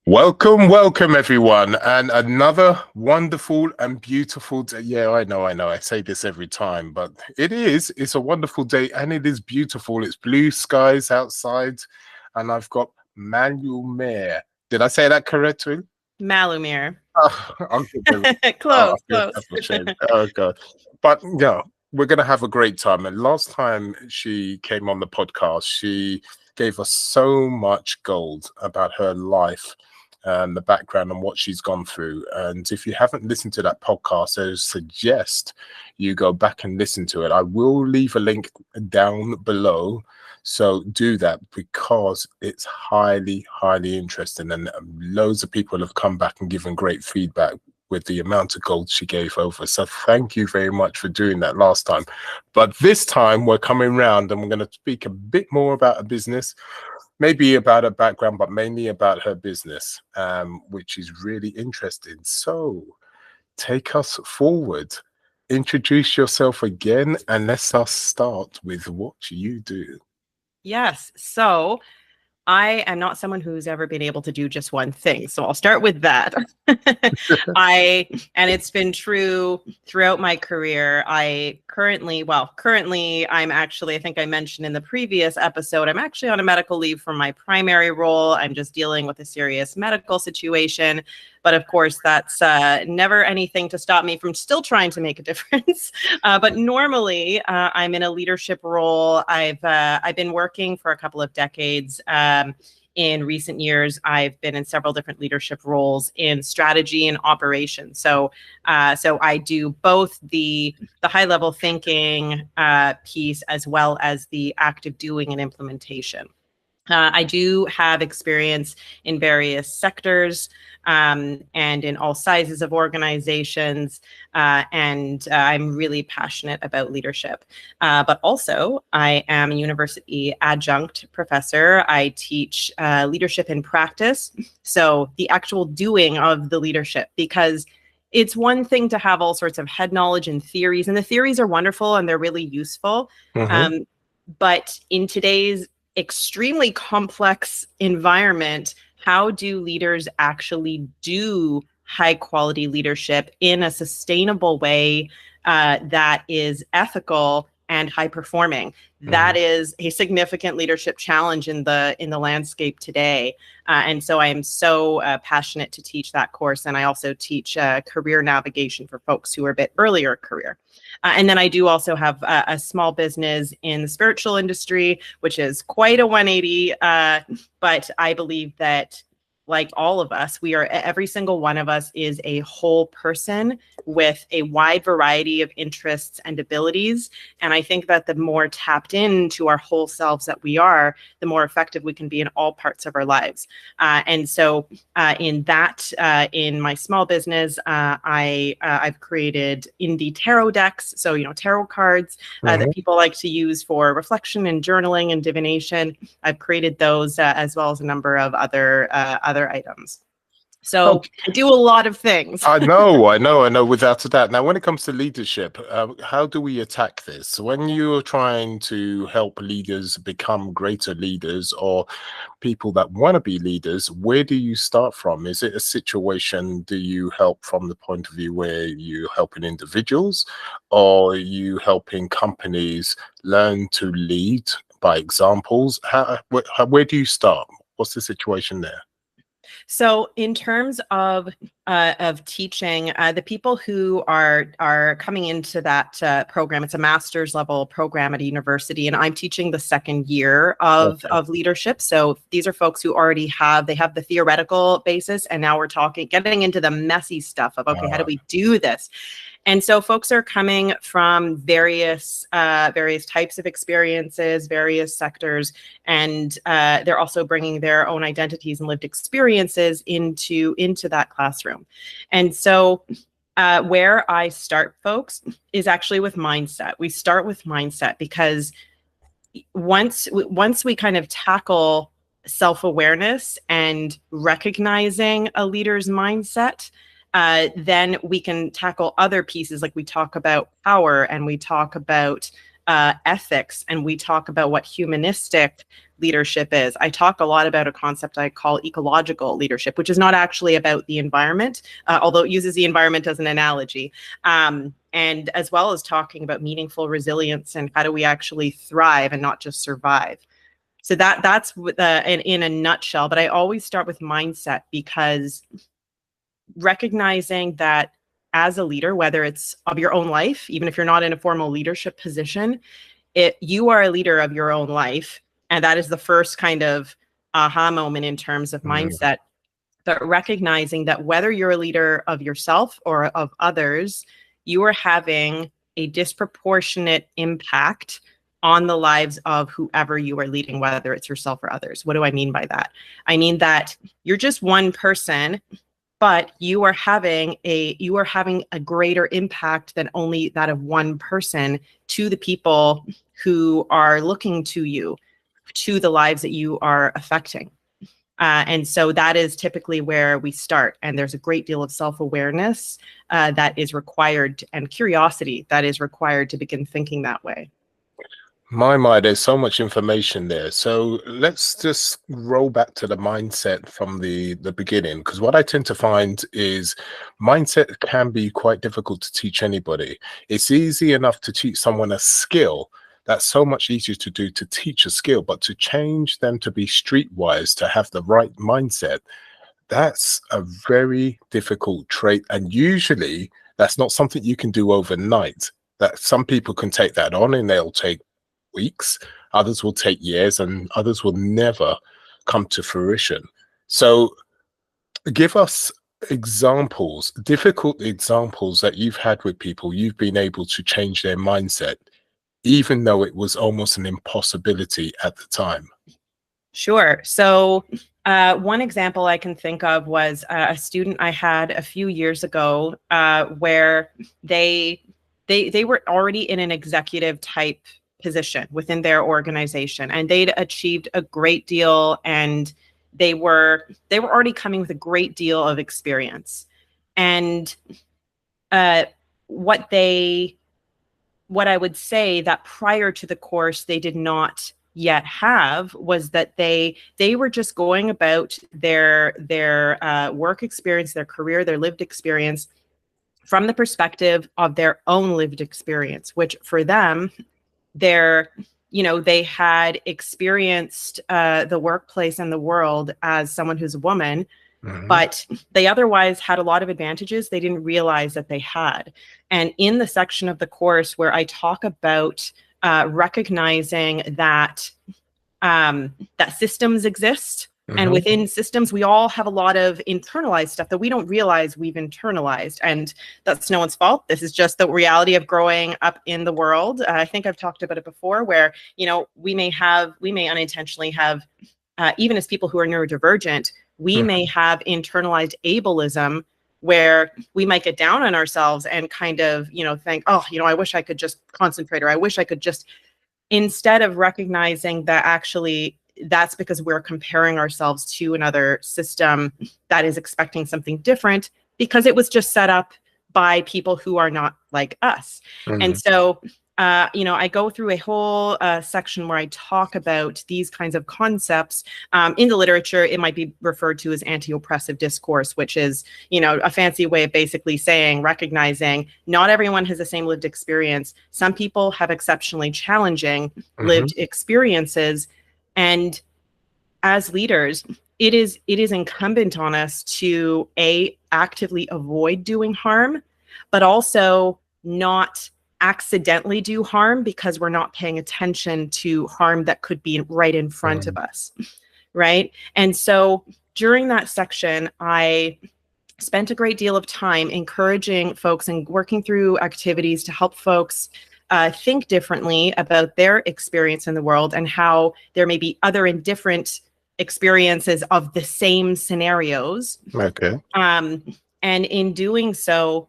Welcome, welcome everyone, and another wonderful and beautiful day. Yeah, I know, I say this every time, but it's a wonderful day and it is beautiful. It's blue skies outside, and I've got Malumere. Did I say that correctly? Malumir. Oh, I'll give them, I Close, feel close. that's a shame. Oh God. But yeah, we're gonna have a great time. And last time she came on the podcast, she gave us so much gold about her life and the background and what she's gone through. And if you haven't listened to that podcast, I suggest you go back and listen to it. I will leave a link down below. So do that because it's highly, highly interesting. And loads of people have come back and given great feedback with the amount of gold she gave over. So thank you very much for doing that last time. But this time we're coming round and we're going to speak a bit more about a business, maybe about her background, but mainly about her business, which is really interesting. So take us forward. Introduce yourself again and let's us start with what you do. Yes. So I am not someone who's ever been able to do just one thing. So I'll start with that. And it's been true throughout my career. Currently, I think I mentioned in the previous episode, I'm actually on a medical leave from my primary role. I'm just dealing with a serious medical situation. But of course, that's never anything to stop me from still trying to make a difference. But normally, I'm in a leadership role. I've been working for a couple of decades. In recent years, I've been in several different leadership roles in strategy and operations. So I do both the high level thinking piece as well as the active doing and implementation. I do have experience in various sectors and in all sizes of organizations, and I'm really passionate about leadership. But also, I am a university adjunct professor. I teach leadership in practice, so the actual doing of the leadership, because it's one thing to have all sorts of head knowledge and theories, and the theories are wonderful and they're really useful. Mhm. But in today's extremely complex environment, how do leaders actually do high quality leadership in a sustainable way that is ethical and high performing? That is a significant leadership challenge in the landscape today. And so I am so passionate to teach that course. And I also teach career navigation for folks who are a bit earlier career. And then I do also have a small business in the spiritual industry, which is quite a 180. But I believe that, like all of us, every single one of us is a whole person with a wide variety of interests and abilities. And I think that the more tapped into our whole selves that we are, the more effective we can be in all parts of our lives. And so in my small business, I've created indie tarot decks. So, tarot cards that people like to use for reflection and journaling and divination. I've created those as well as a number of other items. So I do a lot of things. I know, without a doubt. Now, when it comes to leadership, how do we attack this? When you're trying to help leaders become greater leaders or people that want to be leaders, where do you start from? Is it a situation, do you help from the point of view where you're helping individuals, or are you helping companies learn to lead by examples? Where do you start? What's the situation there? So in terms of teaching, the people who are coming into that program, it's a master's level program at a university, and I'm teaching the second year of leadership. So these are folks who already have the theoretical basis, and now we're getting into the messy stuff of, okay, how do we do this? And so folks are coming from various types of experiences, various sectors, and they're also bringing their own identities and lived experiences into that classroom. And so where I start folks is actually with mindset. We start with mindset because once we kind of tackle self-awareness and recognizing a leader's mindset, then we can tackle other pieces, like we talk about power and we talk about ethics and we talk about what humanistic leadership is, I talk a lot about a concept I call ecological leadership, which is not actually about the environment, although it uses the environment as an analogy. And as well as talking about meaningful resilience and how do we actually thrive and not just survive. So that's in a nutshell. But I always start with mindset, because recognizing that as a leader, whether it's of your own life, even if you're not in a formal leadership position, you are a leader of your own life. And that is the first kind of aha moment in terms of mindset. But recognizing that whether you're a leader of yourself or of others, you are having a disproportionate impact on the lives of whoever you are leading, whether it's yourself or others. What do I mean by that? I mean that you're just one person, but you are having a greater impact than only that of one person to the people who are looking to you, to the lives that you are affecting. And so that is typically where we start. And there's a great deal of self-awareness that is required, and curiosity that is required to begin thinking that way. My, there's so much information there. So let's just roll back to the mindset from the beginning, because what I tend to find is mindset can be quite difficult to teach anybody. It's easy enough to teach someone a skill. That's so much easier to do, to teach a skill, but to change them to be streetwise, to have the right mindset, that's a very difficult trait. And usually that's not something you can do overnight. That some people can take that on and they'll take weeks, others will take years, and others will never come to fruition. So give us examples, difficult examples that you've had with people you've been able to change their mindset, even though it was almost an impossibility at the time. Sure. So one example I can think of was a student I had a few years ago where they were already in an executive type position within their organization, and they'd achieved a great deal, and they were already coming with a great deal of experience. And what I would say that prior to the course they did not yet have was that they were just going about their work experience, their career, their lived experience from the perspective of their own lived experience, which for them, they had experienced the workplace and the world as someone who's a woman, but they otherwise had a lot of advantages they didn't realize that they had. And in the section of the course where I talk about recognizing that that systems exist, and within systems, we all have a lot of internalized stuff that we don't realize we've internalized. And that's no one's fault. This is just the reality of growing up in the world. I think I've talked about it before, where, we may unintentionally have, even as people who are neurodivergent, we may have internalized ableism, where we might get down on ourselves and kind of, think, oh, I wish I could just concentrate, or I wish I could just, instead of recognizing that actually that's because we're comparing ourselves to another system that is expecting something different because it was just set up by people who are not like us. And so, I go through a whole section where I talk about these kinds of concepts. In the literature, it might be referred to as anti-oppressive discourse, which is, a fancy way of basically saying, recognizing not everyone has the same lived experience. Some people have exceptionally challenging lived experiences. And as leaders, it is incumbent on us to actively avoid doing harm, but also not accidentally do harm because we're not paying attention to harm that could be right in front of us, right? And so during that section, I spent a great deal of time encouraging folks and working through activities to help folks think differently about their experience in the world, and how there may be other and different experiences of the same scenarios. And in doing so,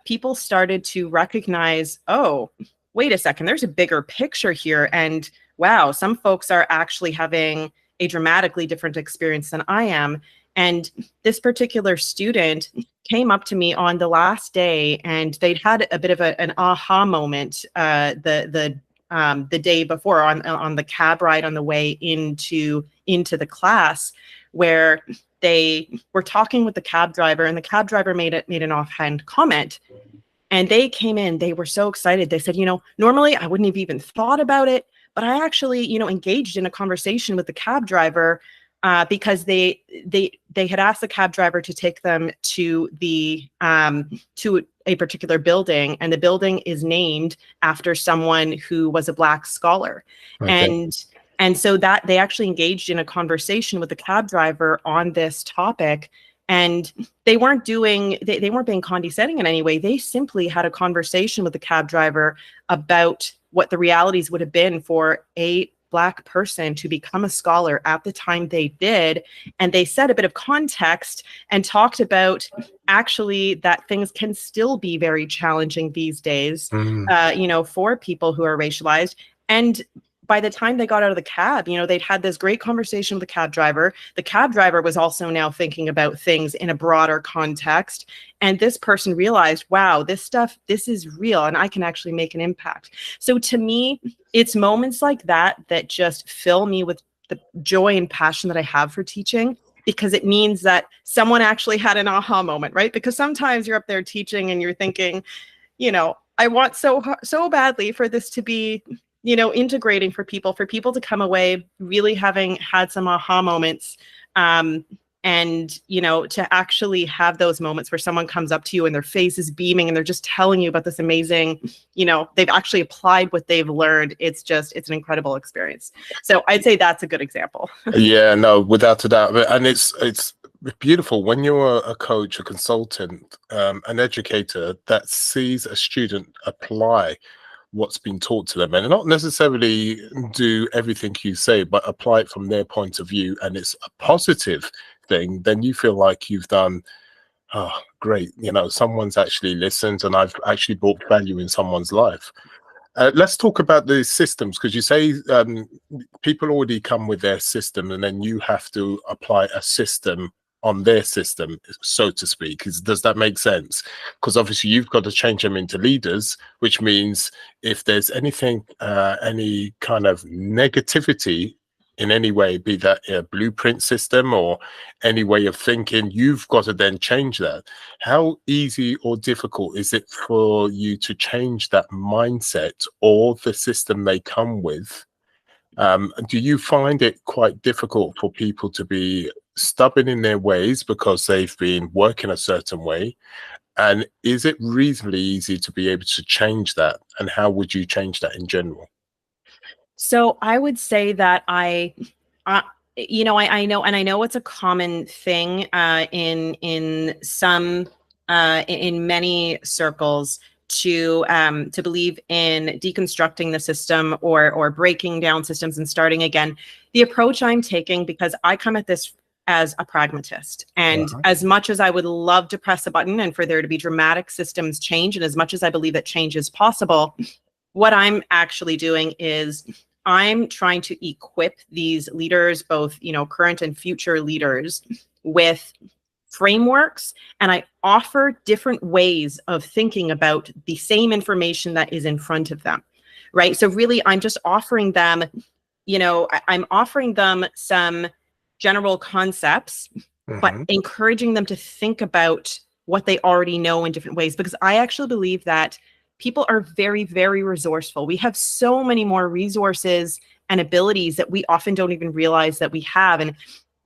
people started to recognize, oh, wait a second, there's a bigger picture here. And wow, some folks are actually having a dramatically different experience than I am. And this particular student came up to me on the last day, and they'd had a bit of an aha moment the day before on the cab ride on the way into the class, where they were talking with the cab driver, and the cab driver made an offhand comment. And they came in, they were so excited. They said, normally I wouldn't have even thought about it, but I actually, engaged in a conversation with the cab driver because they had asked the cab driver to take them to to a particular building, and the building is named after someone who was a Black scholar. Okay. And so that they actually engaged in a conversation with the cab driver on this topic. And they weren't being condescending in any way. They simply had a conversation with the cab driver about what the realities would have been for a Black person to become a scholar at the time they did. And they set a bit of context and talked about actually that things can still be very challenging these days, for people who are racialized. And by the time they got out of the cab, they'd had this great conversation with the cab driver. The cab driver was also now thinking about things in a broader context. And this person realized, wow, this is real, and I can actually make an impact. So to me, it's moments like that that just fill me with the joy and passion that I have for teaching, because it means that someone actually had an aha moment, right? Because sometimes you're up there teaching and you're thinking, I want so badly for this to be integrating for people to come away really having had some aha moments, and to actually have those moments where someone comes up to you and their face is beaming and they're just telling you about this amazing, they've actually applied what they've learned. It's an incredible experience. So I'd say that's a good example. Yeah, no, without a doubt. And it's beautiful when you're a coach, a consultant, an educator that sees a student apply what's been taught to them, and not necessarily do everything you say, but apply it from their point of view, and it's a positive thing. Then you feel like you've done, oh great, someone's actually listened, and I've actually brought value in someone's life. Let's talk about the systems, because you say people already come with their system, and then you have to apply a system on their system, so to speak. Does that make sense? Because obviously you've got to change them into leaders, which means if there's anything, any kind of negativity in any way, be that a blueprint system or any way of thinking, you've got to then change that. How easy or difficult is it for you to change that mindset or the system they come with? Do you find it quite difficult for people to be stubborn in their ways because they've been working a certain way? And is it reasonably easy to be able to change that? And how would you change that in general? So I would say that I know it's a common thing in some in many circles to believe in deconstructing the system or breaking down systems and starting again. The approach I'm taking, because I come at this as a pragmatist, and as much as I would love to press a button and for there to be dramatic systems change, and as much as I believe that change is possible, what I'm actually doing is I'm trying to equip these leaders, both current and future leaders, with frameworks, and I offer different ways of thinking about the same information that is in front of them, right? So really, I'm just offering them, I'm offering them some general concepts, but encouraging them to think about what they already know in different ways, because I actually believe that people are very, very resourceful. We have so many more resources and abilities that we often don't even realize that we have. And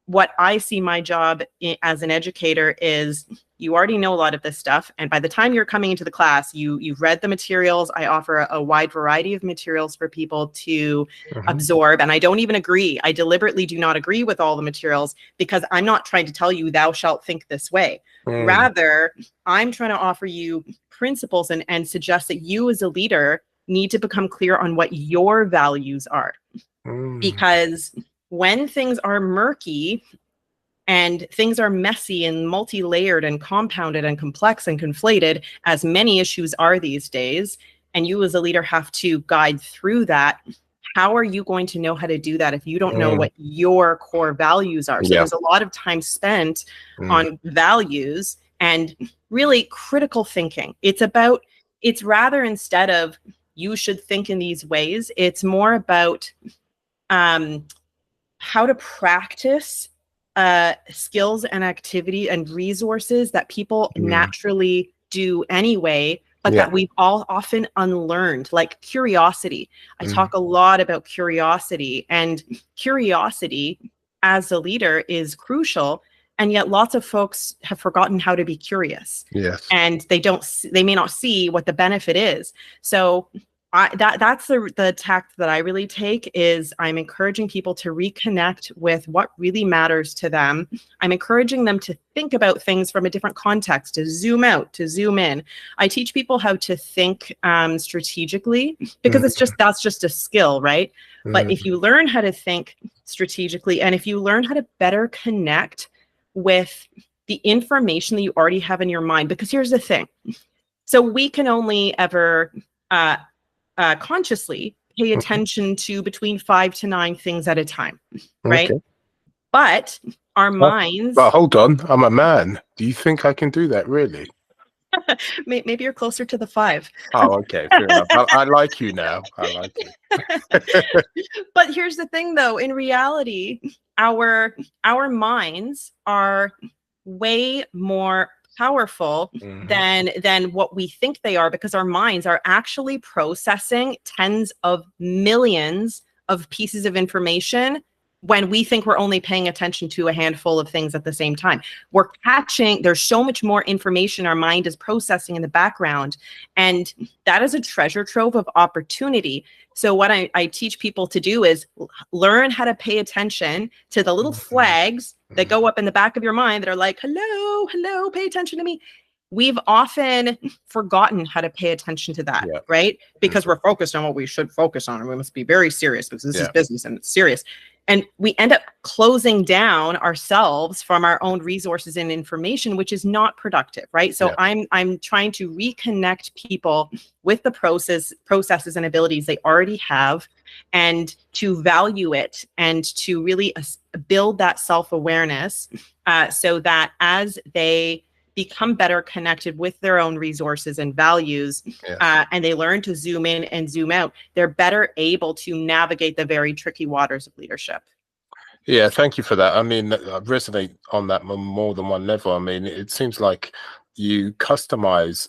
what I see my job as an educator is you already know a lot of this stuff. And by the time you're coming into the class, you've read the materials. I offer a wide variety of materials for people to absorb. And I don't even agree. I deliberately do not agree with all the materials, because I'm not trying to tell you thou shalt think this way. Rather, I'm trying to offer you principles and suggest that you as a leader need to become clear on what your values are. Because when things are murky and things are messy and multi-layered and compounded and complex and conflated, as many issues are these days, and you as a leader have to guide through that, how are you going to know how to do that if you don't know Mm. what your core values are? So Yeah. there's a lot of time spent on values and really critical thinking. It's rather, instead of you should think in these ways, it's more about how to practice skills and activity and resources that people naturally do anyway, but that we've all often unlearned, like curiosity. I talk a lot about curiosity, and curiosity as a leader is crucial. And yet lots of folks have forgotten how to be curious. Yes. And they may not see what the benefit is. So that's the tact that I really take, is I'm encouraging people to reconnect with what really matters to them. I'm encouraging them to think about things from a different context, to zoom out, to zoom in. I teach people how to think strategically, because that's just a skill, right? But if you learn how to think strategically, and if you learn how to better connect with the information that you already have in your mind, because here's the thing. So we can only ever consciously pay attention to between 5 to 9 things at a time, right? Okay. But our minds... But hold on, I'm a man. Do you think I can do that, really? Maybe you're closer to the 5. Oh, okay, fair enough. I like you now. I like you. But here's the thing, though. In reality, our minds are way more powerful than what we think they are, because our minds are actually processing tens of millions of pieces of information when we think we're only paying attention to a handful of things at the same time. There's so much more information our mind is processing in the background, and that is a treasure trove of opportunity. So what I teach people to do is learn how to pay attention to the little flags that go up in the back of your mind that are like, hello, pay attention to me. We've often forgotten how to pay attention to that, right? Because we're focused on what we should focus on, and we must be very serious because this is business and it's serious. And we end up closing down ourselves from our own resources and information, which is not productive, right? So I'm trying to reconnect people with the processes and abilities they already have, and to value it, and to really build that self-awareness so that as they become better connected with their own resources and values, and they learn to zoom in and zoom out, they're better able to navigate the very tricky waters of leadership. Yeah, thank you for that. I mean, I resonate on that more than one level. I mean, it seems like you customize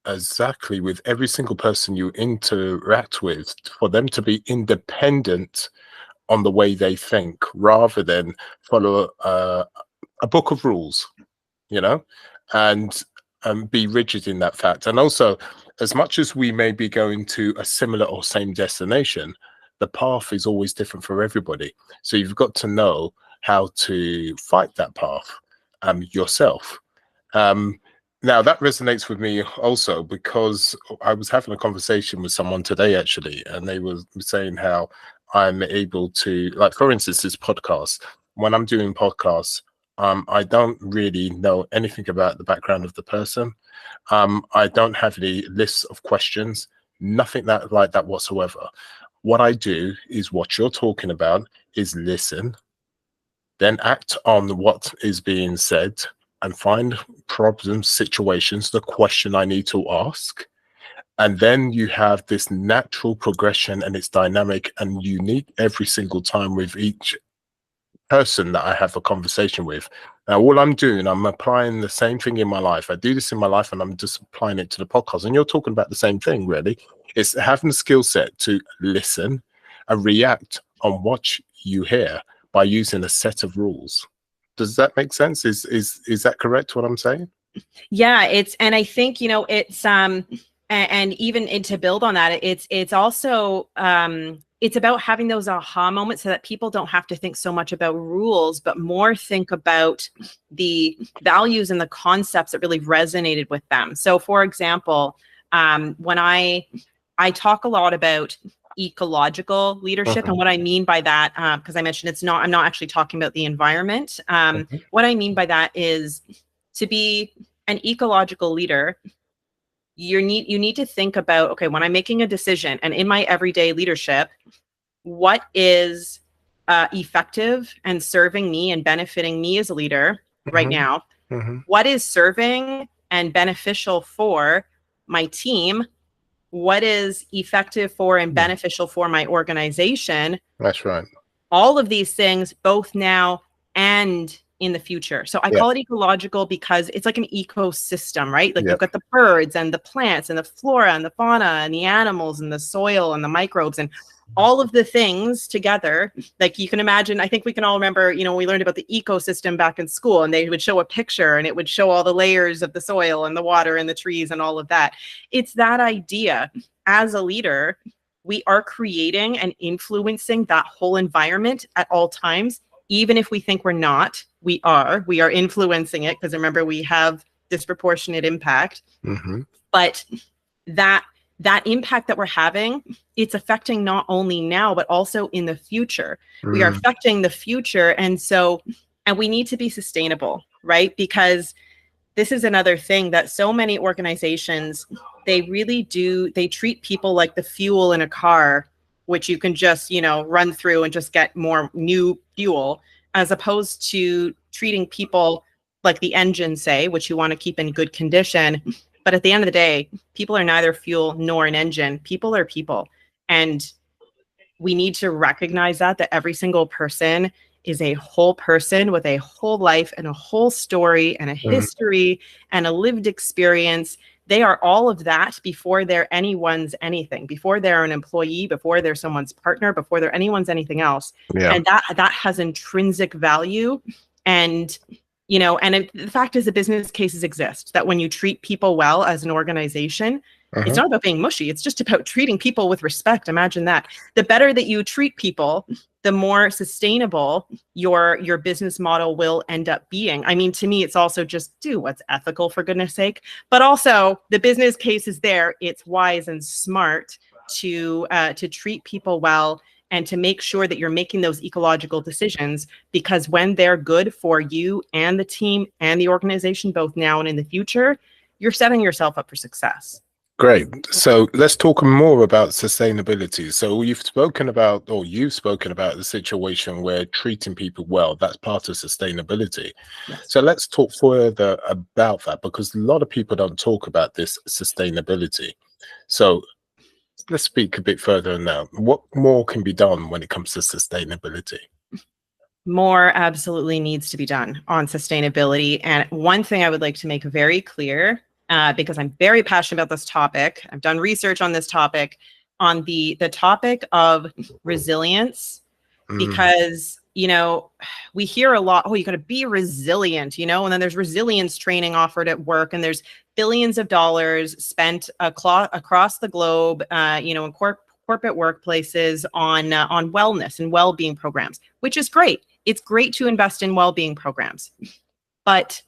exactly with every single person you interact with for them to be independent on the way they think, rather than follow a book of rules, and be rigid in that fact. And also, as much as we may be going to a similar or same destination, the path is always different for everybody. So you've got to know how to fight that path yourself. Now that resonates with me also, because I was having a conversation with someone today, actually, and they were saying how I'm able to, like, for instance, this podcast. When I'm doing podcasts, I don't really know anything about the background of the person. I don't have any lists of questions, nothing like that whatsoever. What I do is what you're talking about, is listen, then act on what is being said, and find problems, situations, the question I need to ask. And then you have this natural progression, and it's dynamic and unique every single time with each person that I have a conversation with. Now, all I'm doing, I'm applying the same thing in my life. I do this in my life, and I'm just applying it to the podcast. And you're talking about the same thing, really. It's having the skill set to listen and react on what you hear by using a set of rules. Does that make sense? Is that correct, what I'm saying? Yeah, and I think, it's and even to build on that, it's also it's about having those aha moments, so that people don't have to think so much about rules, but more think about the values and the concepts that really resonated with them. So for example, when I talk a lot about ecological leadership, and what I mean by that, because I mentioned I'm not actually talking about the environment. What I mean by that is, to be an ecological leader, you need to think about, okay, when I'm making a decision, and in my everyday leadership, what is effective and serving me and benefiting me as a leader right now? What is serving and beneficial for my team? What is effective for and beneficial for my organization? That's right. All of these things, both now and in the future. So I call it ecological because it's like an ecosystem, right? Like you've got the birds and the plants and the flora and the fauna and the animals and the soil and the microbes and all of the things together. Like you can imagine, I think we can all remember, you know, we learned about the ecosystem back in school, and they would show a picture and it would show all the layers of the soil and the water and the trees and all of that. It's that idea. As a leader, we are creating and influencing that whole environment at all times. Even if we think we're not, we are influencing it, because remember, we have disproportionate impact. But that impact that we're having, it's affecting not only now, but also in the future. We are affecting the future. And we need to be sustainable, right? Because this is another thing that so many organizations, they really do, they treat people like the fuel in a car, which you can just, you know, run through and just get more new fuel, as opposed to treating people like the engine, say, which you want to keep in good condition. But at the end of the day, people are neither fuel nor an engine. People are people. And we need to recognize that every single person is a whole person with a whole life and a whole story and a history and a lived experience. They are all of that before they're anyone's anything, before they're an employee, before they're someone's partner, before they're anyone's anything else. And that has intrinsic value. And you know, and the fact is, the business cases exist that when you treat people well as an organization, it's not about being mushy. It's just about treating people with respect. Imagine that. The better that you treat people, the more sustainable your business model will end up being. I mean, to me, it's also just do what's ethical, for goodness sake. But also, the business case is there. It's wise and smart to treat people well and to make sure that you're making those ecological decisions, because when they're good for you and the team and the organization, both now and in the future, you're setting yourself up for success. Great. So let's talk more about sustainability. So you've spoken about the situation where treating people well, that's part of sustainability. So let's talk further about that, because a lot of people don't talk about this sustainability. So let's speak a bit further now. What more can be done when it comes to sustainability? More absolutely needs to be done on sustainability. And one thing I would like to make very clear, because I'm very passionate about this topic, I've done research on this topic, on the topic of resilience, because, you know, we hear a lot, oh, you got to be resilient, you know, and then there's resilience training offered at work, and there's billions of dollars spent across the globe, you know, in corporate workplaces on wellness and well-being programs, which is great. It's great to invest in well-being programs. But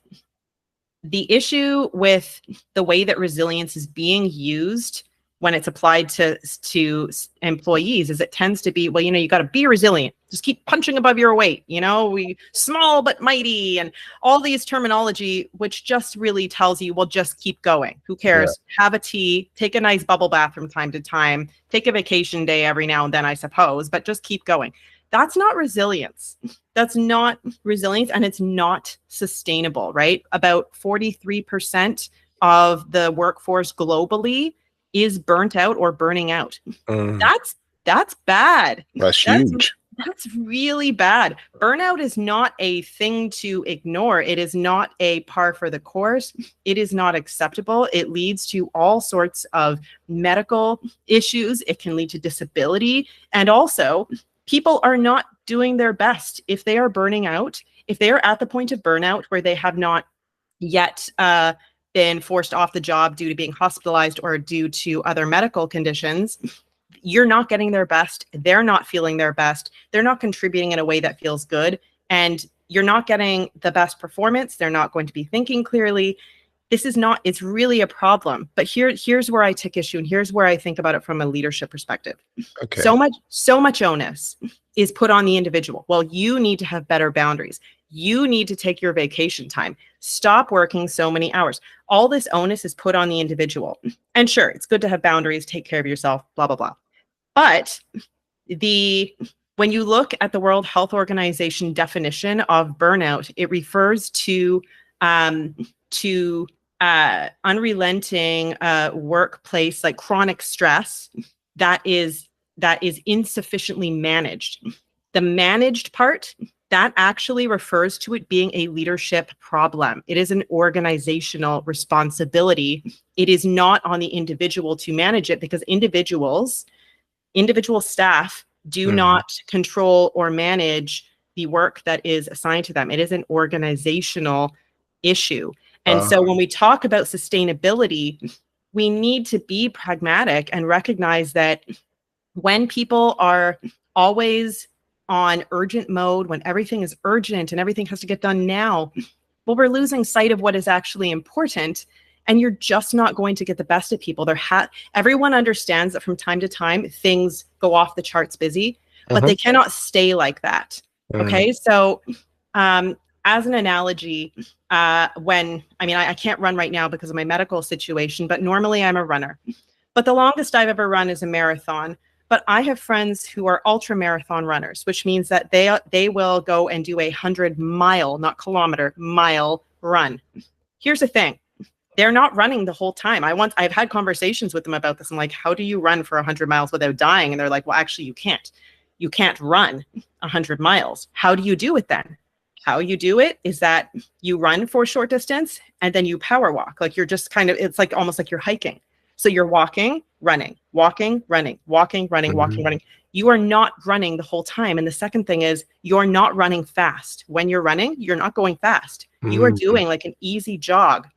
the issue with the way that resilience is being used when it's applied to employees is it tends to be, well, you know, you got to be resilient. Just keep punching above your weight. You know, we small but mighty, and all these terminology, which just really tells you, well, just keep going. Who cares? Have a tea, take a nice bubble bath from time to time, take a vacation day every now and then, I suppose, but just keep going. That's not resilience. That's not resilience, and it's not sustainable, right? About 43% of the workforce globally is burnt out or burning out. That's bad. That's huge. That's really bad. Burnout is not a thing to ignore. It is not a par for the course. It is not acceptable. It leads to all sorts of medical issues. It can lead to disability. And also, people are not doing their best. If they are burning out, if they are at the point of burnout where they have not yet been forced off the job due to being hospitalized or due to other medical conditions, you're not getting their best. They're not feeling their best. They're not contributing in a way that feels good. And you're not getting the best performance. They're not going to be thinking clearly. This is not, it's really a problem. But here's where I take issue, and here's where I think about it from a leadership perspective. Okay. So much onus is put on the individual. Well, you need to have better boundaries. You need to take your vacation time. Stop working so many hours. All this onus is put on the individual. And sure, it's good to have boundaries, take care of yourself, blah, blah, blah. But when you look at the World Health Organization definition of burnout, it refers to unrelenting workplace, like chronic stress that is insufficiently managed. The managed part, that actually refers to it being a leadership problem. It is an organizational responsibility. It is not on the individual to manage it, because individual staff do not control or manage the work that is assigned to them. It is an organizational issue. And so when we talk about sustainability, we need to be pragmatic and recognize that when people are always on urgent mode, when everything is urgent and everything has to get done now, well, we're losing sight of what is actually important, and you're just not going to get the best of people. Everyone understands that from time to time, things go off the charts busy, but they cannot stay like that. Okay, so as an analogy, I can't run right now because of my medical situation, but normally I'm a runner. But the longest I've ever run is a marathon. But I have friends who are ultra marathon runners, which means that they will go and do 100-mile, not kilometer, mile run. Here's the thing. They're not running the whole time. I've had conversations with them about this. I'm like, how do you run for 100 miles without dying? And they're like, well, actually, you can't. You can't run 100 miles. How do you do it then? How you do it is that you run for a short distance and then you power walk. Like you're just it's like almost like you're hiking. So you're walking, running, walking, running, walking, running, walking, running. You are not running the whole time. And the second thing is you're not running fast. When you're running, you're not going fast. You are doing like an easy jog.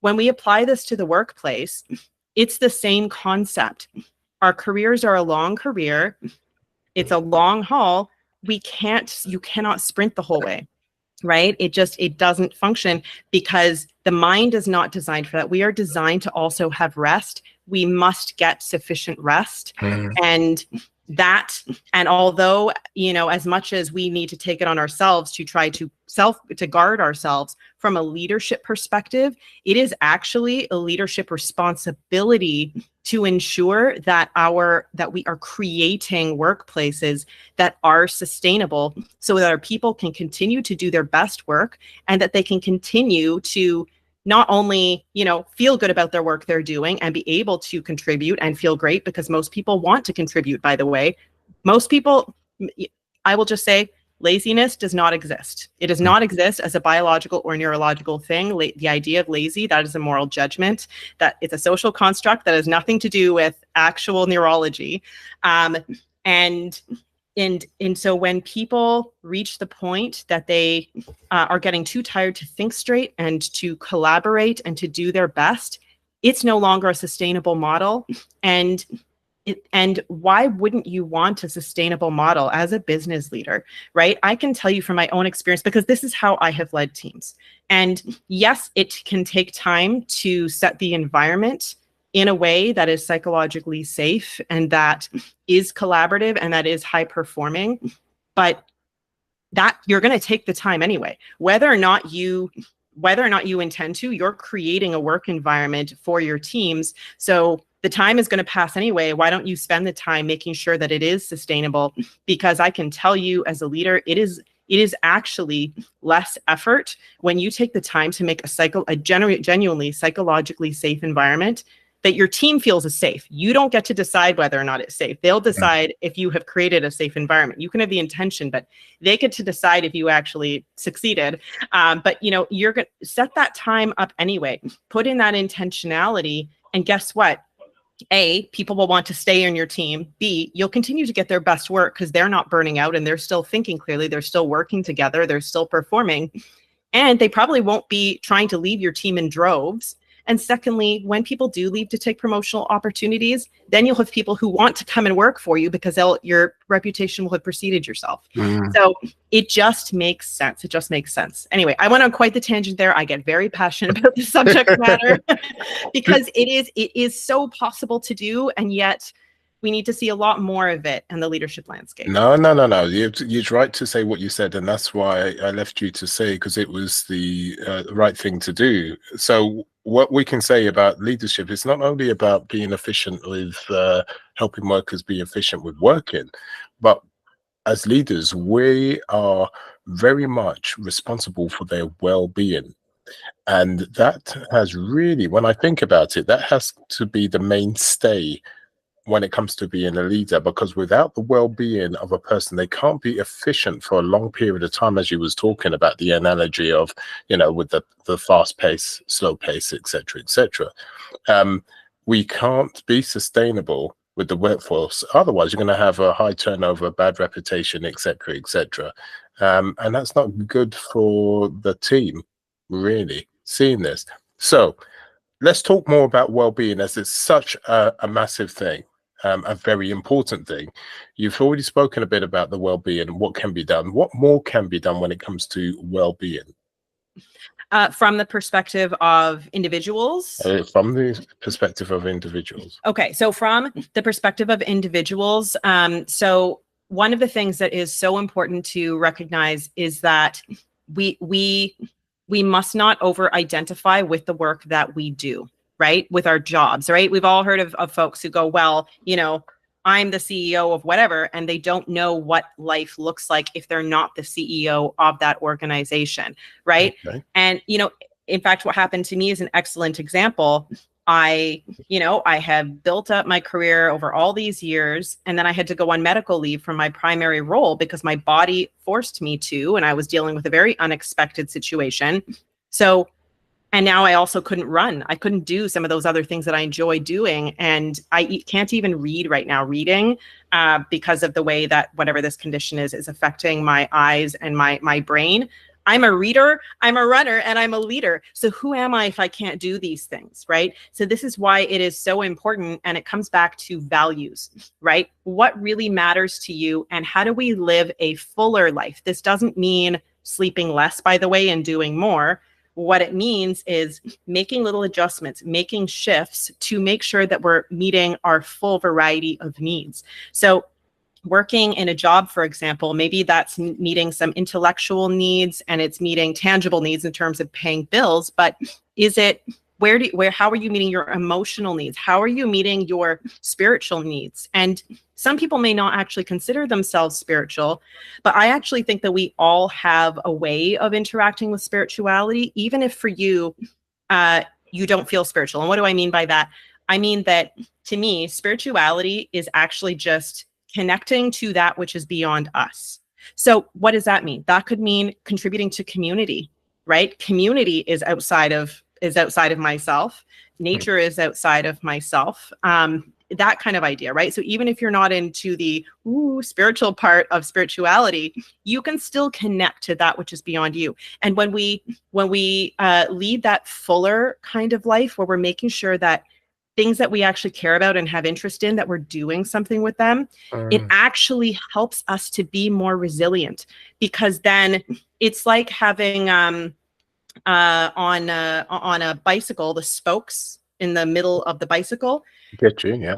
When we apply this to the workplace, it's the same concept. Our careers are a long career. It's a long haul. You cannot sprint the whole way. Right? It doesn't function because the mind is not designed for that. We are designed to also have rest. We must get sufficient rest. And although, as much as we need to take it on ourselves to try to guard ourselves from a leadership perspective, it is actually a leadership responsibility to ensure that we are creating workplaces that are sustainable so that our people can continue to do their best work and that they can continue to not only, feel good about their work they're doing and be able to contribute and feel great, because most people want to contribute, by the way. Most people, I will just say, laziness does not exist. It does not exist as a biological or neurological thing. The idea of lazy, that is a moral judgment, that it's a social construct that has nothing to do with actual neurology. And so when people reach the point that they are getting too tired to think straight and to collaborate and to do their best, it's no longer a sustainable model. And why wouldn't you want a sustainable model as a business leader, right? I can tell you from my own experience, because this is how I have led teams. And yes, it can take time to set the environment in a way that is psychologically safe and that is collaborative and that is high performing, but that you're going to take the time anyway. Whether or not you intend to, you're creating a work environment for your teams. So the time is going to pass anyway. Why don't you spend the time making sure that it is sustainable? Because I can tell you as a leader, it is actually less effort when you take the time to make a genuinely psychologically safe environment that your team feels is safe. You don't get to decide whether or not it's safe. They'll decide if you have created a safe environment. You can have the intention, but they get to decide if you actually succeeded. But you're going to set that time up anyway. Put in that intentionality, and guess what? A, people will want to stay in your team. B, you'll continue to get their best work because they're not burning out and they're still thinking clearly. They're still working together. They're still performing. And they probably won't be trying to leave your team in droves. And secondly, when people do leave to take promotional opportunities, then you'll have people who want to come and work for you because your reputation will have preceded yourself. So it just makes sense. It just makes sense. Anyway, I went on quite the tangent there. I get very passionate about the subject matter because it is so possible to do. And yet we need to see a lot more of it in the leadership landscape. No, no, no, no. You're right to say what you said, and that's why I left you to say, because it was the right thing to do. So what we can say about leadership is not only about being efficient with helping workers be efficient with working, but as leaders, we are very much responsible for their well-being. And that has really, when I think about it, that has to be the mainstay when it comes to being a leader, because without the well-being of a person, they can't be efficient for a long period of time, as you was talking about the analogy of, with the fast pace, slow pace, etc., etc. We can't be sustainable with the workforce. Otherwise, you're going to have a high turnover, bad reputation, etc., etc. And that's not good for the team, really, seeing this. So let's talk more about well-being, as it's such a massive thing, a very important thing. You've already spoken a bit about the well-being and what can be done. What more can be done when it comes to well-being? From the perspective of individuals? From the perspective of individuals. Okay, so from the perspective of individuals, so one of the things that is so important to recognize is that we must not over-identify with the work that we do, right? With our jobs, right? We've all heard of folks who go, well, I'm the CEO of whatever, and they don't know what life looks like if they're not the CEO of that organization, right? Okay. And, in fact, what happened to me is an excellent example. I have built up my career over all these years, and then I had to go on medical leave from my primary role because my body forced me to, and I was dealing with a very unexpected situation. So, and now I also couldn't run. I couldn't do some of those other things that I enjoy doing. And I can't even read right now, reading, because of the way that whatever this condition is affecting my eyes and my brain. I'm a reader, I'm a runner, and I'm a leader. So who am I if I can't do these things, right? So this is why it is so important. And it comes back to values, right? What really matters to you, and how do we live a fuller life? This doesn't mean sleeping less, by the way, and doing more. What it means is making little adjustments, making shifts to make sure that we're meeting our full variety of needs. So working in a job, for example, maybe that's meeting some intellectual needs and it's meeting tangible needs in terms of paying bills, but is it how are you meeting your emotional needs? How are you meeting your spiritual needs? And some people may not actually consider themselves spiritual, but I actually think that we all have a way of interacting with spirituality, even if for you, you don't feel spiritual. And what do I mean by that? I mean that to me, spirituality is actually just connecting to that which is beyond us. So what does that mean? That could mean contributing to community, right? Community is outside of myself. Nature is outside of myself. That kind of idea, right? So even if you're not into the spiritual part of spirituality, you can still connect to that which is beyond you. And when we lead that fuller kind of life, where we're making sure that things that we actually care about and have interest in, that we're doing something with them, it actually helps us to be more resilient, because then it's like having on a bicycle, the spokes in the middle of the bicycle. Get you, yeah.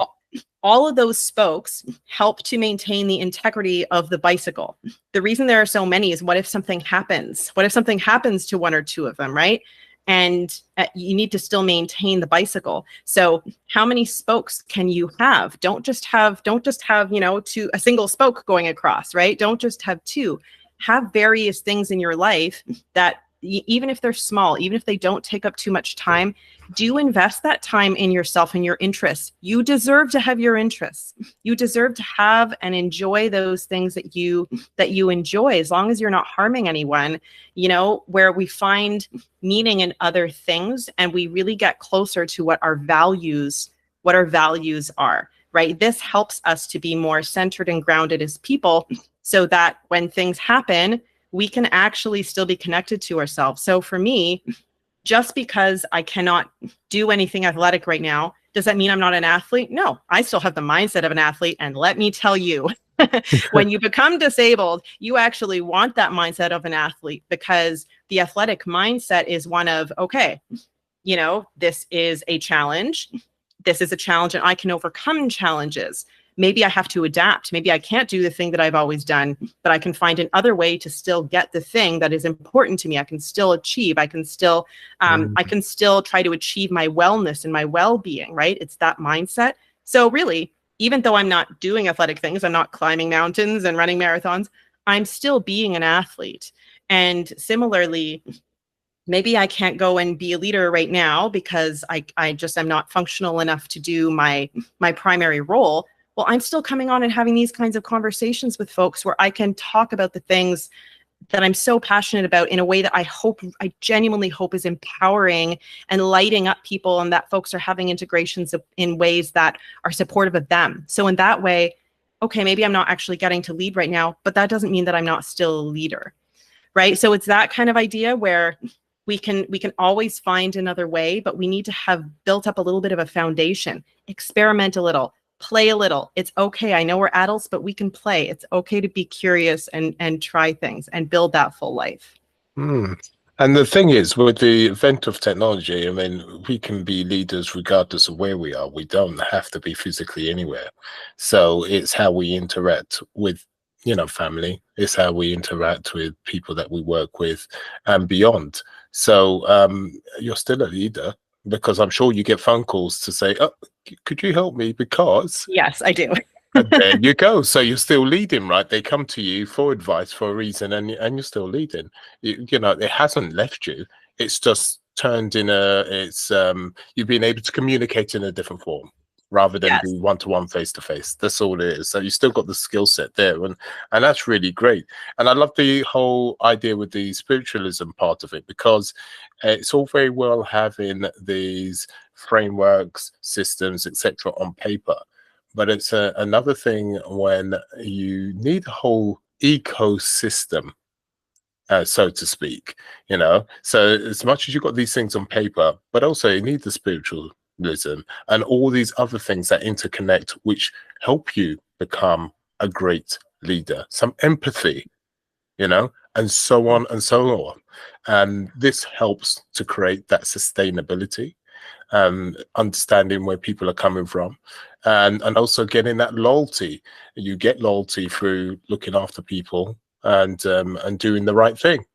All of those spokes help to maintain the integrity of the bicycle. The reason there are so many is what if something happens? What if something happens to one or two of them, right? And you need to still maintain the bicycle. So how many spokes can you have? Don't just have, a single spoke going across, right? Don't just have two. Have various things in your life that, even if they're small, even if they don't take up too much time, do invest that time in yourself and your interests. You deserve to have your interests. You deserve to have and enjoy those things that you enjoy, as long as you're not harming anyone, where we find meaning in other things and we really get closer to what our values are, right? This helps us to be more centered and grounded as people, so that when things happen, we can actually still be connected to ourselves. So for me, just because I cannot do anything athletic right now, does that mean I'm not an athlete? No, I still have the mindset of an athlete. And let me tell you, when you become disabled, you actually want that mindset of an athlete, because the athletic mindset is one of, okay, this is a challenge. This is a challenge and I can overcome challenges. maybe I have to adapt. Maybe I can't do the thing that I've always done, but I can find another way to still get the thing that is important to me. I can still achieve. I can still try to achieve my wellness and my well-being, right? It's that mindset. So really, even though I'm not doing athletic things, I'm not climbing mountains and running marathons, I'm still being an athlete. And similarly, maybe I can't go and be a leader right now because I just am not functional enough to do my primary role. Well, I'm still coming on and having these kinds of conversations with folks where I can talk about the things that I'm so passionate about in a way that I genuinely hope is empowering and lighting up people, and that folks are having integrations in ways that are supportive of them. So in that way, okay, maybe I'm not actually getting to lead right now, but that doesn't mean that I'm not still a leader, right? So it's that kind of idea where we can always find another way, but we need to have built up a little bit of a foundation, experiment a little, play a little. It's okay. I know we're adults, but we can play. It's okay to be curious and try things and build that full life. And the thing is, with the advent of technology, I mean, we can be leaders regardless of where we are. We don't have to be physically anywhere. So it's how we interact with, family. It's how we interact with people that we work with and beyond. So you're still a leader, because I'm sure you get phone calls to say, oh, could you help me? Because yes, I do. and there you go. So you're still leading, right? They come to you for advice for a reason, and you're still leading. It hasn't left you. It's just turned you've been able to communicate in a different form rather than Yes. be one-to-one, face-to-face. That's all it is. So you still got the skill set there, and that's really great. And I love the whole idea with the spiritualism part of it, because it's all very well having these frameworks, systems, etc. on paper. But it's another thing when you need a whole ecosystem, so to speak, So as much as you've got these things on paper, but also you need the spiritualism and all these other things that interconnect, which help you become a great leader, some empathy, and so on and so on. And this helps to create that sustainability, understanding where people are coming from, and also getting that loyalty. You get loyalty through looking after people and doing the right thing,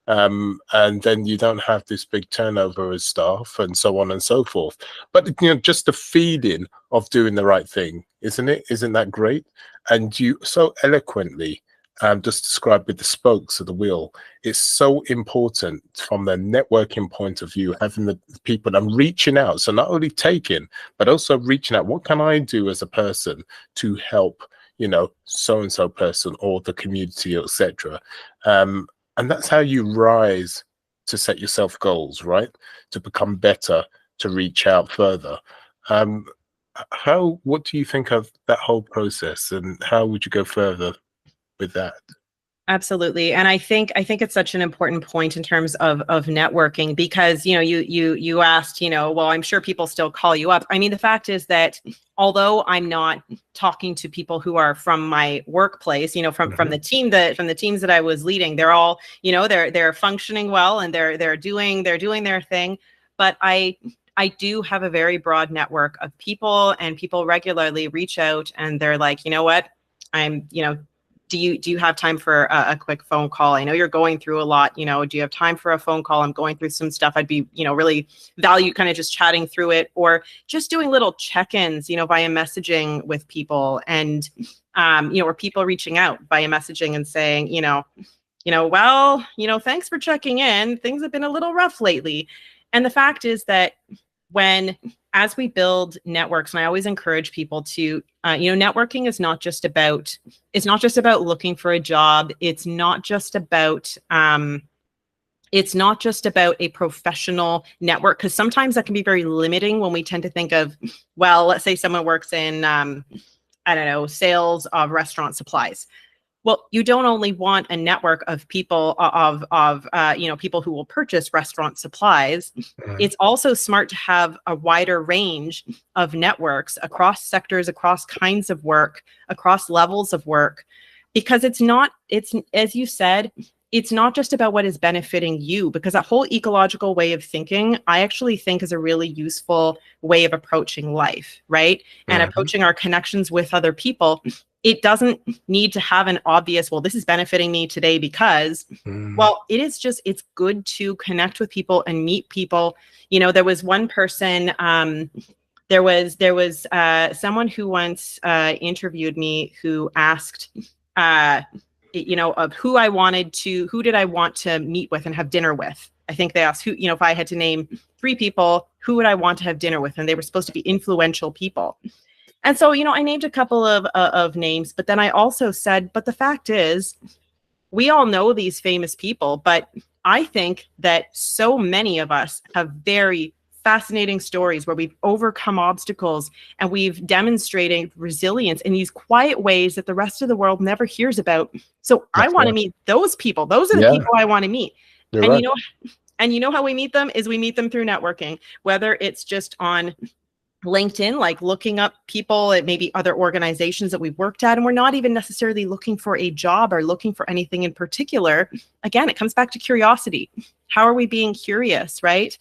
and then you don't have this big turnover of staff and so on and so forth. But just the feeling of doing the right thing, isn't that great? And you so eloquently just described with the spokes of the wheel. It's so important from the networking point of view, having the people and reaching out. So not only taking, but also reaching out. What can I do as a person to help, so-and-so person or the community, etc. And that's how you rise to set yourself goals, right? To become better, to reach out further. What do you think of that whole process, and how would you go further with that? Absolutely. And I think it's such an important point in terms of networking, because, you asked, well, I'm sure people still call you up. I mean, the fact is that although I'm not talking to people who are from my workplace, from the teams that I was leading, they're all, they're functioning well and they're doing their thing. But I do have a very broad network of people, and people regularly reach out and they're like, you know what, do you have time for a quick phone call? I know you're going through a lot, do you have time for a phone call? I'm going through some stuff. I'd be, really value kind of just chatting through it, or just doing little check-ins, via messaging with people, and, or people reaching out via messaging and saying, well, thanks for checking in. Things have been a little rough lately. And the fact is that as we build networks, and I always encourage people to, networking is not just about looking for a job. It's not just about a professional network, because sometimes that can be very limiting when we tend to think of, well, let's say someone works in, sales of restaurant supplies. Well, you don't only want a network of people people who will purchase restaurant supplies. It's also smart to have a wider range of networks across sectors, across kinds of work, across levels of work, because it's as you said, it's not just about what is benefiting you, because that whole ecological way of thinking, I actually think is a really useful way of approaching life, right? And approaching our connections with other people. It doesn't need to have an obvious, well, this is benefiting me today because, well, it is just, it's good to connect with people and meet people. You know, there was one person, there was someone who once interviewed me who asked, you know, of who did I want to meet with and have dinner with. I think they asked who, you know, if I had to name 3 people, who would I want to have dinner with? And they were supposed to be influential people. And so, you know, I named a couple of names, but then I also said, but the fact is, we all know these famous people, but I think that so many of us have very fascinating stories where we've overcome obstacles and we've demonstrated resilience in these quiet ways that the rest of the world never hears about. So I want to meet those people. Those are the people I want to meet. You're and right. you know how we meet them is we meet them through networking, whether it's just on LinkedIn, like looking up people at maybe other organizations that we've worked at, and we're not even necessarily looking for a job or looking for anything in particular. Again, it comes back to curiosity. How are we being curious, right?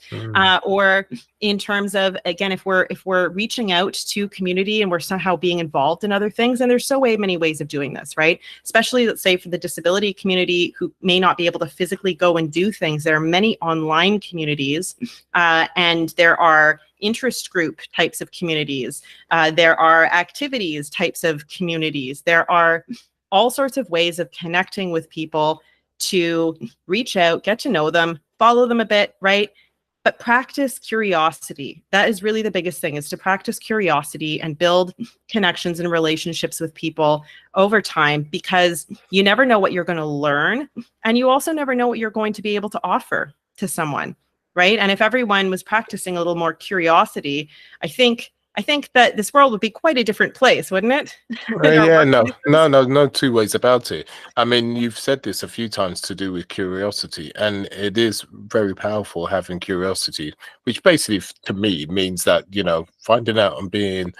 Or in terms of, again, if we're reaching out to community and we're somehow being involved in other things, and there's so many ways of doing this, right? Especially, let's say, for the disability community who may not be able to physically go and do things. There are many online communities, and there are interest group types of communities. There are activities types of communities. There are all sorts of ways of connecting with people to reach out, get to know them, follow them a bit, right? But practice curiosity. That is really the biggest thing, is to practice curiosity and build connections and relationships with people over time, because you never know what you're going to learn. And you also never know what you're going to be able to offer to someone, right? And if everyone was practicing a little more curiosity, I think that this world would be quite a different place, wouldn't it? Yeah, no 2 ways about it. I mean, you've said this a few times to do with curiosity, and it is very powerful having curiosity, which basically to me means that, you know, finding out and being,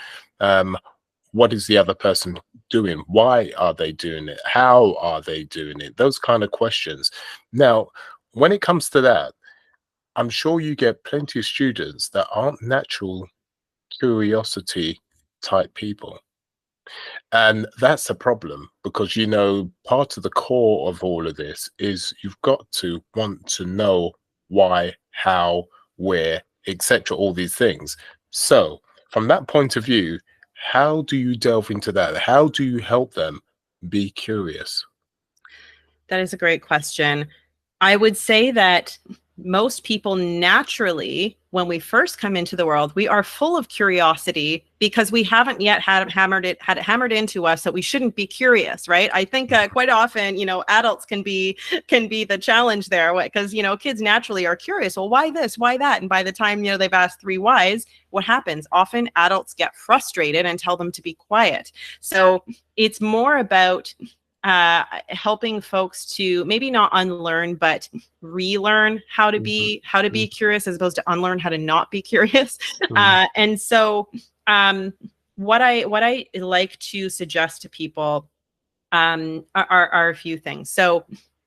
what is the other person doing? Why are they doing it? How are they doing it? Those kind of questions. Now, when it comes to that, I'm sure you get plenty of students that aren't natural curiosity type people. And that's a problem, because, you know, part of the core of all of this is you've got to want to know why, how, where, etc., all these things. So from that point of view, how do you delve into that? How do you help them be curious? That is a great question. I would say that most people naturally, when we first come into the world, we are full of curiosity because we haven't yet had it hammered into us that we shouldn't be curious, right? I think quite often, you know, adults can be the challenge there, because, you know, kids naturally are curious. Well, why this? Why that? And by the time, you know, they've asked 3 whys, what happens? Often adults get frustrated and tell them to be quiet. So it's more about helping folks to maybe not unlearn, but relearn how to be curious, as opposed to unlearn how to not be curious. And so what I like to suggest to people are a few things. So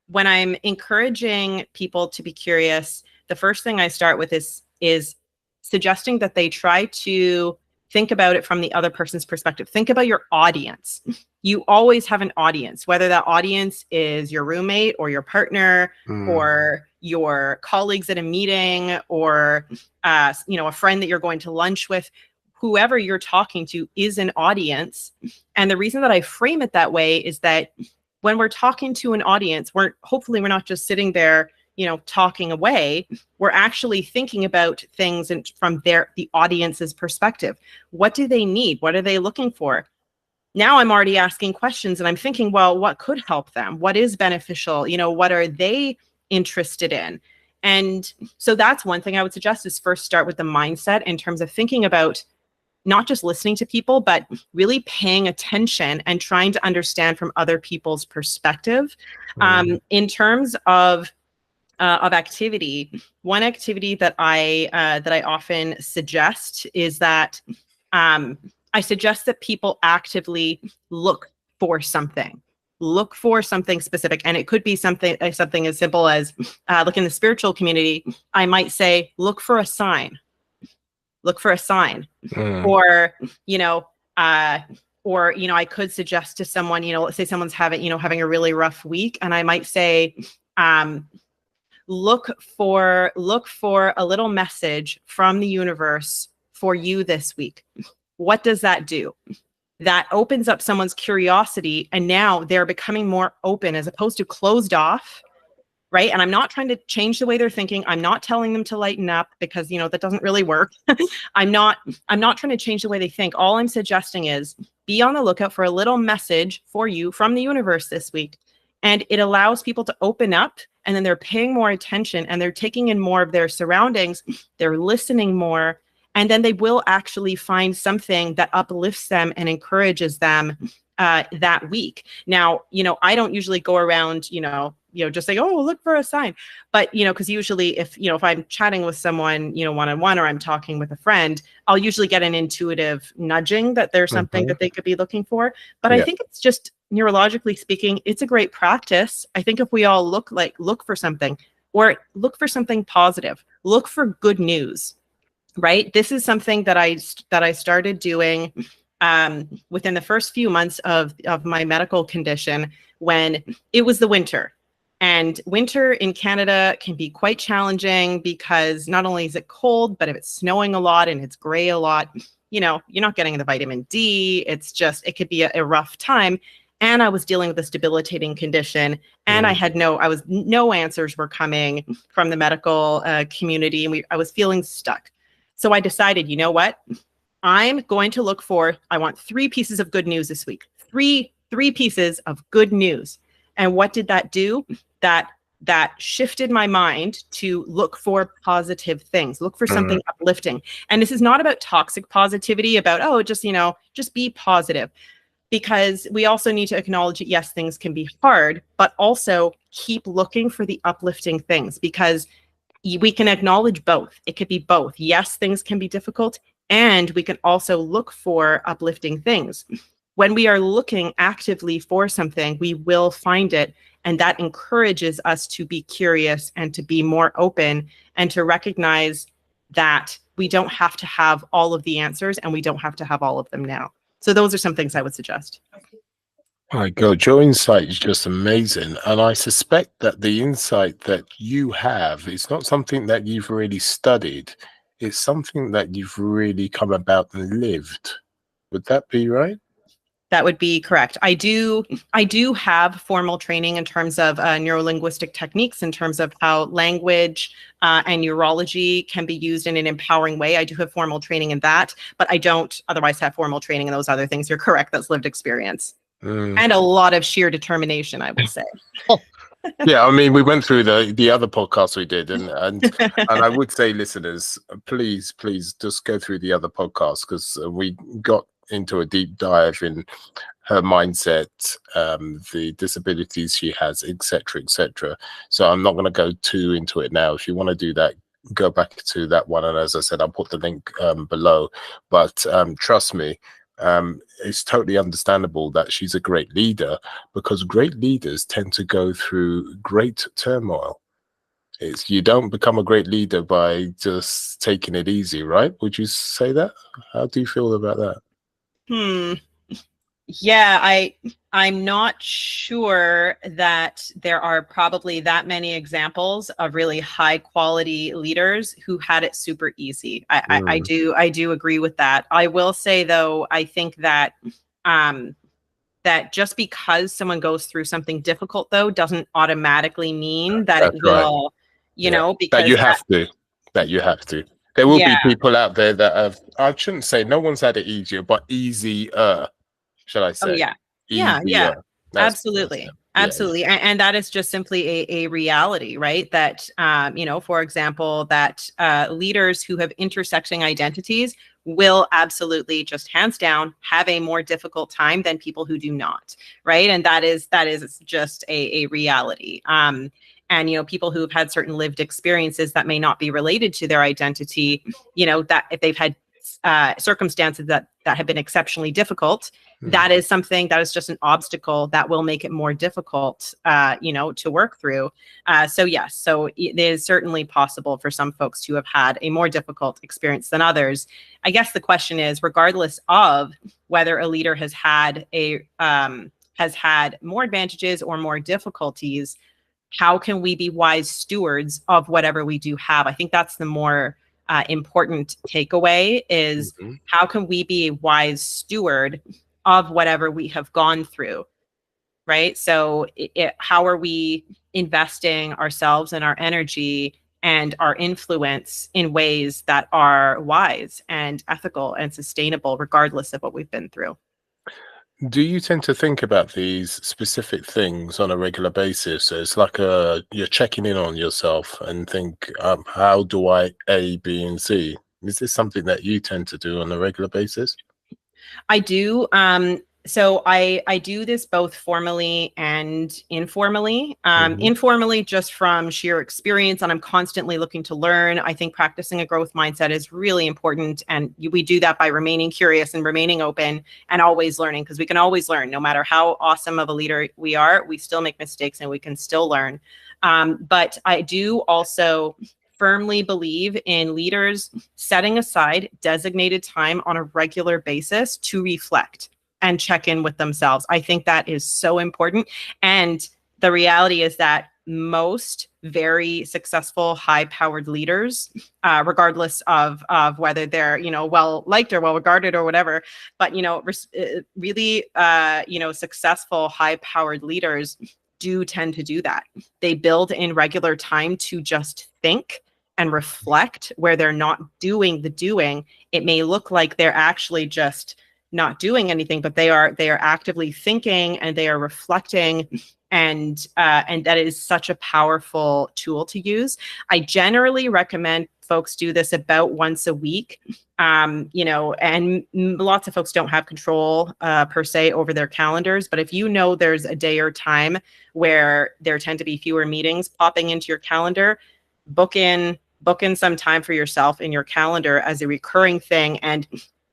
when I'm encouraging people to be curious, the first thing I start with is suggesting that they try to think about it from the other person's perspective. Think about your audience. You always have an audience, whether that audience is your roommate or your partner or your colleagues at a meeting, or you know, a friend that you're going to lunch with. Whoever you're talking to is an audience. And the reason that I frame it that way is that when we're talking to an audience, hopefully we're not just sitting there, you know, talking away. We're actually thinking about things from the audience's perspective. What do they need? What are they looking for? Now I'm already asking questions and I'm thinking, well, what could help them? What is beneficial? You know, what are they interested in? And so that's one thing I would suggest, is first start with the mindset in terms of thinking about not just listening to people, but really paying attention and trying to understand from other people's perspective. In terms of activity, one activity that I often suggest is that I suggest that people actively look for something. look for something specific. And it could be something as simple as, look, in the spiritual community, I might say, look for a sign. Look for a sign. Or, I could suggest to someone, let's say someone's having a really rough week, and I might say, look for a little message from the universe for you this week. What does that do? That opens up someone's curiosity, and now they're becoming more open as opposed to closed off, right? And I'm not trying to change the way they're thinking. I'm not telling them to lighten up, because that doesn't really work. I'm not trying to change the way they think. All I'm suggesting is be on the lookout for a little message for you from the universe this week. And it allows people to open up, and then they're paying more attention, and they're taking in more of their surroundings. They're listening more, and then they will actually find something that uplifts them and encourages them that week. Now, I don't usually go around, just saying, oh, look for a sign. But, because usually if I'm chatting with someone, one-on-one, or I'm talking with a friend, I'll usually get an intuitive nudging that there's something that they could be looking for. But I think it's just, neurologically speaking, it's a great practice. I think if we all look for something, or look for something positive, look for good news, right? This is something that I started doing within the first few months of my medical condition, when it was the winter. And winter in Canada can be quite challenging, because not only is it cold, but if it's snowing a lot and it's gray a lot, you're not getting the vitamin D. It could be a rough time. And I was dealing with this debilitating condition, and no answers were coming from the medical community, and I was feeling stuck. So I decided, you know what? I'm going to look for, I want 3 pieces of good news this week. Three pieces of good news. And what did that do? That shifted my mind to look for positive things, look for something uplifting. And this is not about toxic positivity, about, just be positive. Because we also need to acknowledge that, yes, things can be hard, but also keep looking for the uplifting things, because we can acknowledge both. It could be both. Yes, things can be difficult, and we can also look for uplifting things. When we are looking actively for something, we will find it. And that encourages us to be curious and to be more open, and to recognize that we don't have to have all of the answers, and we don't have to have all of them now. So those are some things I would suggest. My God, your insight is just amazing. And I suspect that the insight that you have is not something that you've really studied. It's something that you've really come about and lived. Would that be right? That would be correct. I do have formal training in terms of neurolinguistic techniques, in terms of how language and neurology can be used in an empowering way. I do have formal training in that, but I don't otherwise have formal training in those other things. You're correct. That's lived experience and a lot of sheer determination, I will say. Yeah, I mean, we went through the other podcasts we did, and I would say, listeners, please just go through the other podcasts, because we got into a deep dive in her mindset, the disabilities she has, etc., etc. So I'm not going to go too into it now. If you want to do that, go back to that one, and as I said, I'll put the link below. But trust me, it's totally understandable that she's a great leader, because great leaders tend to go through great turmoil. You don't become a great leader by just taking it easy, right? Would you say that? How do you feel about that? Yeah, I'm not sure that there are probably that many examples of really high quality leaders who had it super easy. I do agree with that. I will say, though, I think that that just because someone goes through something difficult, though, doesn't automatically mean that it will, because that you have to. There will be people out there that have, I shouldn't say no one's had it easier, but easier, shall I say? Oh, yeah. Absolutely. Absolutely. And that is just simply a reality, right? That, for example, that leaders who have intersecting identities will absolutely, just hands down, have a more difficult time than people who do not, right? And that is just a reality. And, people who've had certain lived experiences that may not be related to their identity, that if they've had circumstances that have been exceptionally difficult, that is something that is just an obstacle that will make it more difficult, to work through. So yes, so it is certainly possible for some folks to have had a more difficult experience than others. I guess the question is, regardless of whether a leader has had more advantages or more difficulties, how can we be wise stewards of whatever we do have? I think that's the more important takeaway is how can we be a wise steward of whatever we have gone through, right? So how are we investing ourselves and our energy and our influence in ways that are wise and ethical and sustainable, regardless of what we've been through? Do you tend to think about these specific things on a regular basis? It's like you're checking in on yourself and think, how do I A, B, and C? Is this something that you tend to do on a regular basis? I do. So I do this both formally and informally. Informally, just from sheer experience, and I'm constantly looking to learn. I think practicing a growth mindset is really important, and we do that by remaining curious and remaining open and always learning, because we can always learn. No matter how awesome of a leader we are, we still make mistakes and we can still learn. But I do also firmly believe in leaders setting aside designated time on a regular basis to reflect and check in with themselves. I think that is so important. And the reality is that most very successful, high-powered leaders, regardless of whether they're, well-liked or well-regarded or whatever, but, really, successful, high-powered leaders do tend to do that. They build in regular time to just think and reflect, where they're not doing the doing. It may look like they're actually just not doing anything, but they are actively thinking and they are reflecting, and that is such a powerful tool to use. I generally recommend folks do this about once a week. And lots of folks don't have control per se over their calendars, but if there's a day or time where there tend to be fewer meetings popping into your calendar, book in some time for yourself in your calendar as a recurring thing, and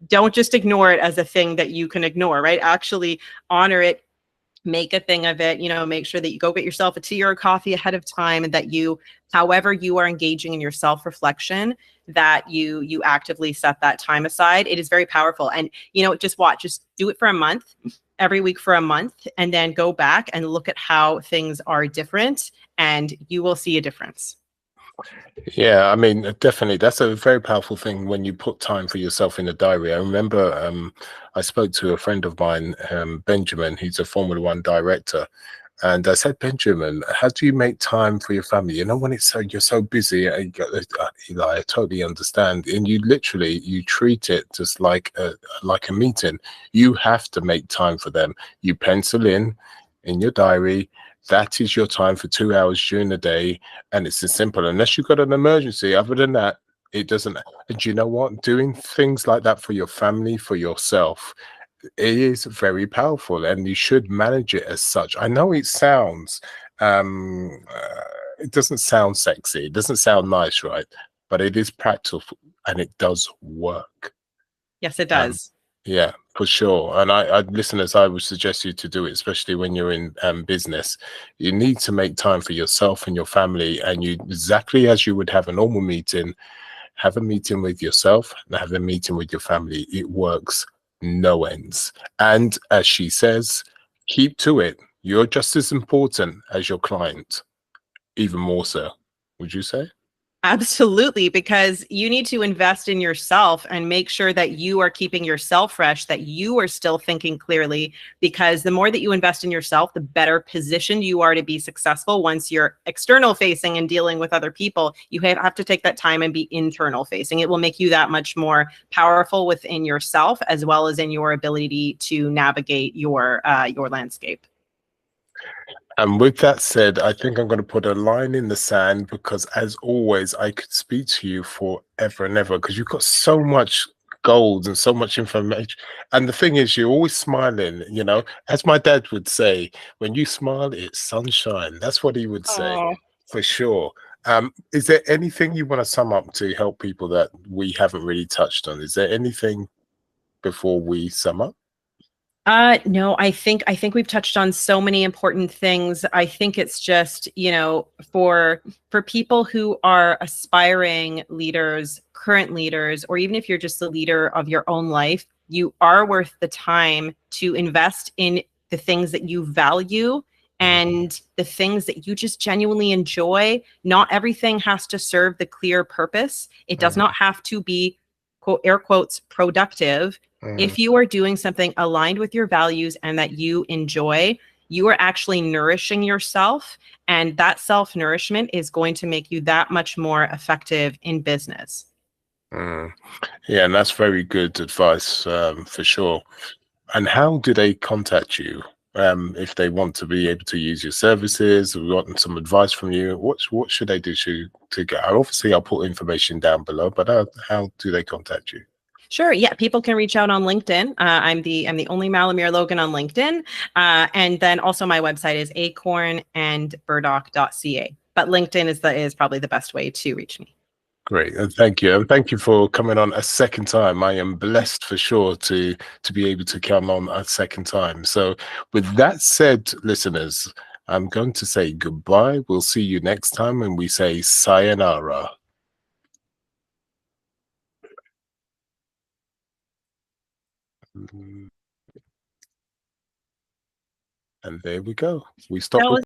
don't just ignore it as a thing that you can ignore, right? Actually honor it, make a thing of it, make sure that you go get yourself a tea or a coffee ahead of time, and that however you are engaging in your self-reflection, that you actively set that time aside. It is very powerful. And, just do it for a month, every week for a month, and then go back and look at how things are different, and you will see a difference. Yeah, I mean, definitely. That's a very powerful thing when you put time for yourself in a diary. I remember I spoke to a friend of mine, Benjamin. He's a Formula One director. And I said, Benjamin, how do you make time for your family? When you're so busy, I totally understand. And you treat it just like a meeting. You have to make time for them. You pencil in your diary, that is your time for 2 hours during the day, and it's as simple. Unless you've got an emergency, other than that, it doesn't. And you know what? Doing things like that for your family, for yourself, it is very powerful, and you should manage it as such. I know it sounds, it doesn't sound sexy, it doesn't sound nice, right? But it is practical, and it does work. Yes, it does. Yeah, for sure. And listeners, I would suggest you to do it, especially when you're in business. You need to make time for yourself and your family, and exactly as you would have a normal meeting, have a meeting with yourself and have a meeting with your family. It works no ends. And as she says, keep to it. You're just as important as your client, even more so, would you say? Absolutely, because you need to invest in yourself and make sure that you are keeping yourself fresh, that you are still thinking clearly, because the more that you invest in yourself, the better positioned you are to be successful. Once you're external facing and dealing with other people, you have to take that time and be internal facing. It will make you that much more powerful within yourself, as well as in your ability to navigate your landscape. And with that said, I think I'm going to put a line in the sand, because as always, I could speak to you forever and ever, because you've got so much gold and so much information. And the thing is, you're always smiling, as my dad would say, when you smile, it's sunshine. That's what he would say. For sure. Is there anything you want to sum up to help people that we haven't really touched on? Is there anything before we sum up? No, I think we've touched on so many important things. I think it's just, for people who are aspiring leaders, current leaders, or even if you're just the leader of your own life, you are worth the time to invest in the things that you value and the things that you just genuinely enjoy. Not everything has to serve the clear purpose. It does not have to be, quote, air quotes, productive. If you are doing something aligned with your values and that you enjoy, you are actually nourishing yourself. And that self-nourishment is going to make you that much more effective in business. Yeah, and that's very good advice, for sure. And how do they contact you if they want to be able to use your services or want some advice from you? What should they do to get? Obviously, I'll put information down below, but how do they contact you? Sure. Yeah, people can reach out on LinkedIn. I'm the only Malumiere Logan on LinkedIn, and then also my website is acornandburdock.ca. But LinkedIn is probably the best way to reach me. Great, and thank you, and thank you for coming on a second time. I am blessed for sure to be able to come on a second time. So, with that said, listeners, I'm going to say goodbye. We'll see you next time when we say sayonara. And there we go. We stopped.